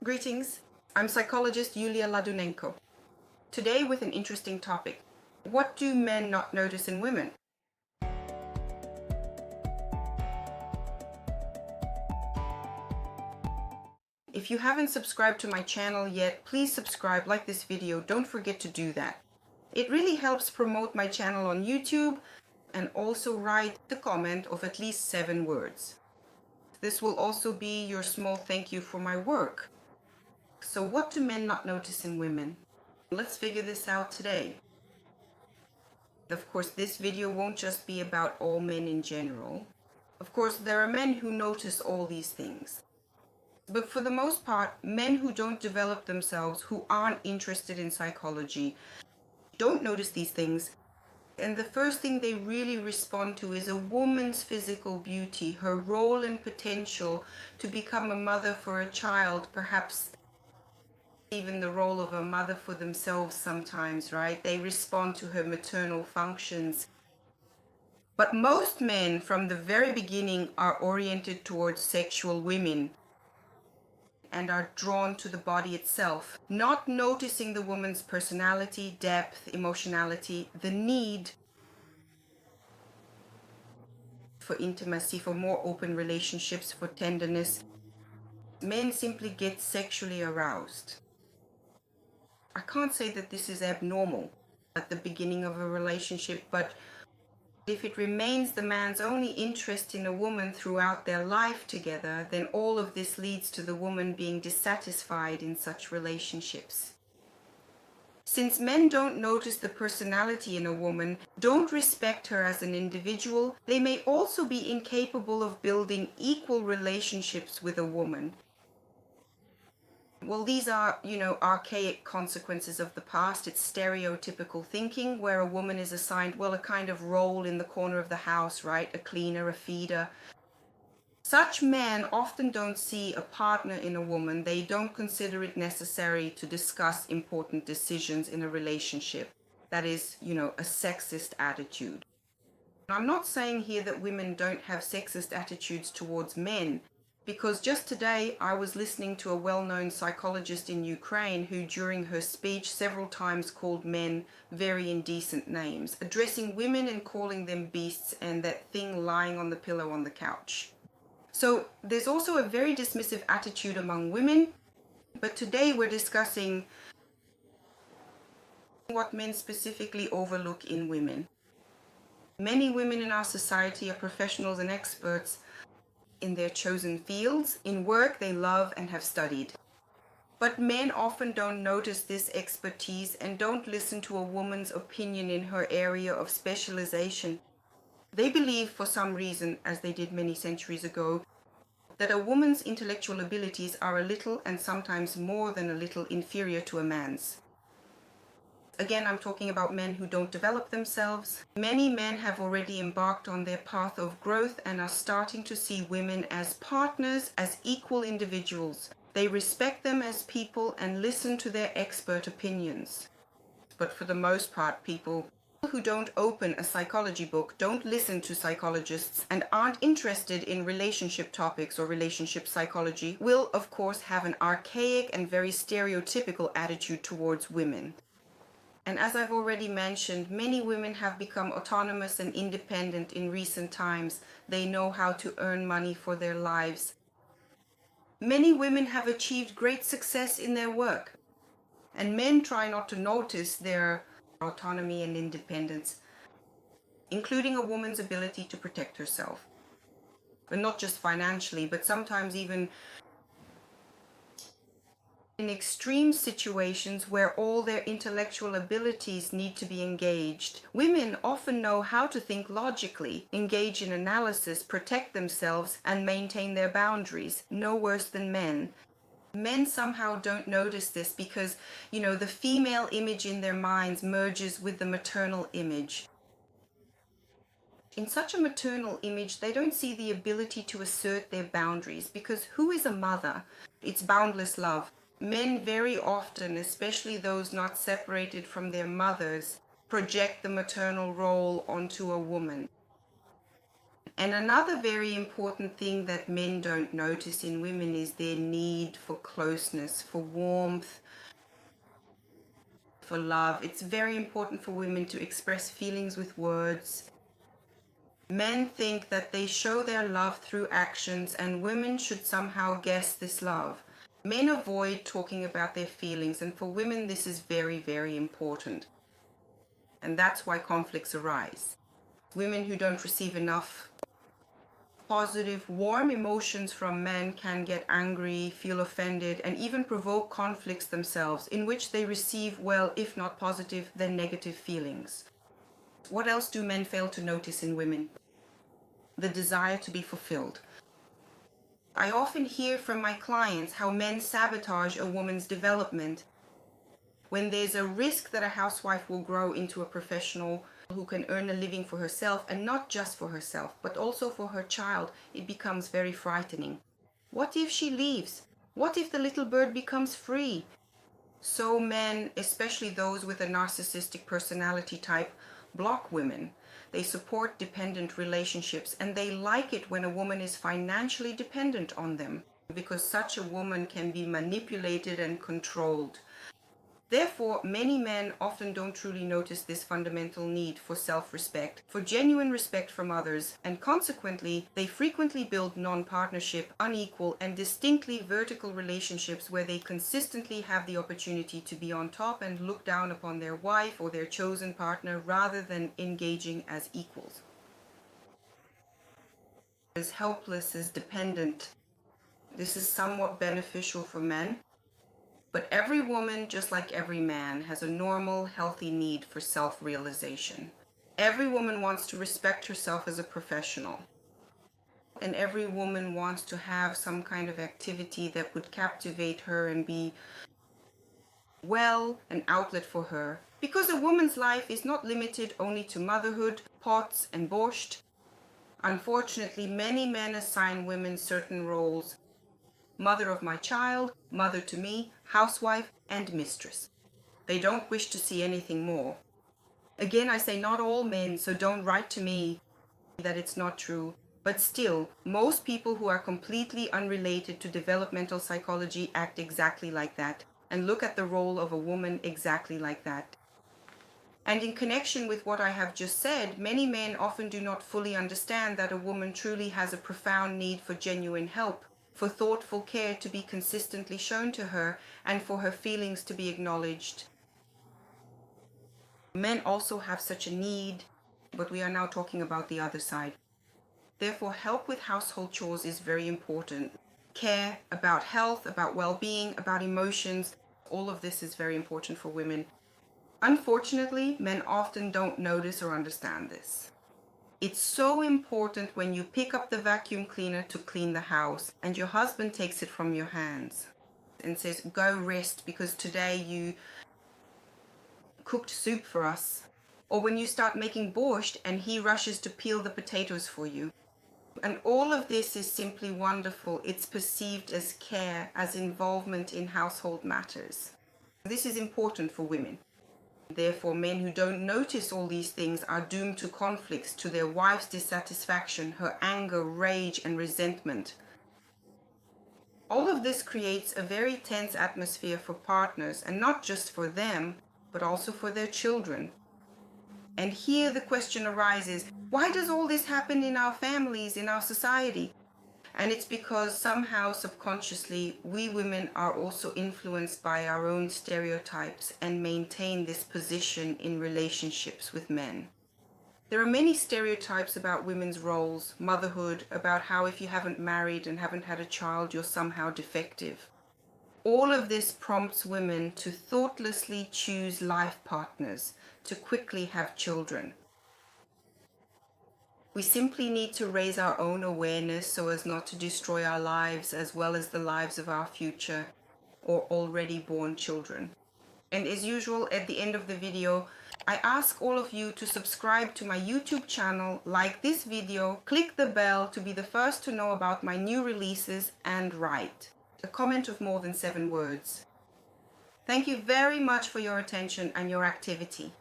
Greetings, I'm psychologist Yulia Latunenko. Today with an interesting topic. What do men not notice in women? If you haven't subscribed to my channel yet, please subscribe, like this video, don't forget to do that. It really helps promote my channel on YouTube, and also write the comment of at least 7 words. This will also be your small thank you for my work. So what do men not notice in women? Let's figure this out today. Of course, this video won't just be about all men in general. Of course, there are men who notice all these things. But for the most part, men who don't develop themselves, who aren't interested in psychology, don't notice these things. And the first thing they really respond to is a woman's physical beauty, her role and potential to become a mother for a child, perhaps even the role of a mother for themselves sometimes, right? They respond to her maternal functions. But most men from the very beginning are oriented towards sexual women and are drawn to the body itself, not noticing the woman's personality, depth, emotionality, the need for intimacy, for more open relationships, for tenderness. Men simply get sexually aroused. I can't say that this is abnormal at the beginning of a relationship, but if it remains the man's only interest in a woman throughout their life together, then all of this leads to the woman being dissatisfied in such relationships. Since men don't notice the personality in a woman, don't respect her as an individual, they may also be incapable of building equal relationships with a woman. Well, these are, archaic consequences of the past. It's stereotypical thinking where a woman is assigned, a kind of role in the corner of the house, right? A cleaner, a feeder. Such men often don't see a partner in a woman. They don't consider it necessary to discuss important decisions in a relationship. That is, a sexist attitude. I'm not saying here that women don't have sexist attitudes towards men, because just today I was listening to a well-known psychologist in Ukraine who during her speech several times called men very indecent names, addressing women and calling them beasts and that thing lying on the pillow on the couch. So there's also a very dismissive attitude among women, but today we're discussing what men specifically overlook in women. Many women in our society are professionals and experts in their chosen fields, in work they love and have studied. But men often don't notice this expertise and don't listen to a woman's opinion in her area of specialization. They believe for some reason, as they did many centuries ago, that a woman's intellectual abilities are a little and sometimes more than a little inferior to a man's. Again, I'm talking about men who don't develop themselves. Many men have already embarked on their path of growth and are starting to see women as partners, as equal individuals. They respect them as people and listen to their expert opinions. But for the most part, people who don't open a psychology book, don't listen to psychologists, and aren't interested in relationship topics or relationship psychology will, of course, have an archaic and very stereotypical attitude towards women. And as I've already mentioned, many women have become autonomous and independent in recent times. They know how to earn money for their lives. Many women have achieved great success in their work, and men try not to notice their autonomy and independence, including a woman's ability to protect herself. But not just financially, but sometimes even in extreme situations where all their intellectual abilities need to be engaged. Women often know how to think logically, engage in analysis, protect themselves, and maintain their boundaries, no worse than men. Men somehow don't notice this because, the female image in their minds merges with the maternal image. In such a maternal image, they don't see the ability to assert their boundaries because who is a mother? It's boundless love. Men very often, especially those not separated from their mothers, project the maternal role onto a woman. And another very important thing that men don't notice in women is their need for closeness, for warmth, for love. It's very important for women to express feelings with words. Men think that they show their love through actions, and women should somehow guess this love. Men avoid talking about their feelings, and for women this is very, very important. And that's why conflicts arise. Women who don't receive enough positive, warm emotions from men can get angry, feel offended, and even provoke conflicts themselves, in which they receive, well, if not positive, then negative feelings. What else do men fail to notice in women? The desire to be fulfilled. I often hear from my clients how men sabotage a woman's development. When there's a risk that a housewife will grow into a professional who can earn a living for herself, and not just for herself, but also for her child, it becomes very frightening. What if she leaves? What if the little bird becomes free? So men, especially those with a narcissistic personality type, block women. They support dependent relationships, and they like it when a woman is financially dependent on them, because such a woman can be manipulated and controlled. Therefore, many men often don't truly notice this fundamental need for self-respect, for genuine respect from others, and consequently, they frequently build non-partnership, unequal, and distinctly vertical relationships where they consistently have the opportunity to be on top and look down upon their wife or their chosen partner rather than engaging as equals. As helpless, as dependent, this is somewhat beneficial for men. But every woman, just like every man, has a normal, healthy need for self-realization. Every woman wants to respect herself as a professional. And every woman wants to have some kind of activity that would captivate her and be, well, an outlet for her. Because a woman's life is not limited only to motherhood, pots, and borscht. Unfortunately, many men assign women certain roles: mother of my child, mother to me, housewife, and mistress. They don't wish to see anything more. Again, I say not all men, so don't write to me that it's not true. But still, most people who are completely unrelated to developmental psychology act exactly like that, and look at the role of a woman exactly like that. And in connection with what I have just said, many men often do not fully understand that a woman truly has a profound need for genuine help, for thoughtful care to be consistently shown to her, and for her feelings to be acknowledged. Men also have such a need, but we are now talking about the other side. Therefore, help with household chores is very important. Care about health, about well-being, about emotions, all of this is very important for women. Unfortunately, men often don't notice or understand this. It's so important when you pick up the vacuum cleaner to clean the house and your husband takes it from your hands and says, go rest because today you cooked soup for us. Or when you start making borscht and he rushes to peel the potatoes for you. And all of this is simply wonderful. It's perceived as care, as involvement in household matters. This is important for women. Therefore, men who don't notice all these things are doomed to conflicts, to their wife's dissatisfaction, her anger, rage, and resentment. All of this creates a very tense atmosphere for partners, and not just for them, but also for their children. And here the question arises, why does all this happen in our families, in our society? And it's because somehow subconsciously we women are also influenced by our own stereotypes and maintain this position in relationships with men. There are many stereotypes about women's roles, motherhood, about how if you haven't married and haven't had a child, you're somehow defective. All of this prompts women to thoughtlessly choose life partners, to quickly have children. We simply need to raise our own awareness so as not to destroy our lives as well as the lives of our future or already born children. And as usual, at the end of the video, I ask all of you to subscribe to my YouTube channel, like this video, click the bell to be the first to know about my new releases, and write a comment of more than 7 words. Thank you very much for your attention and your activity.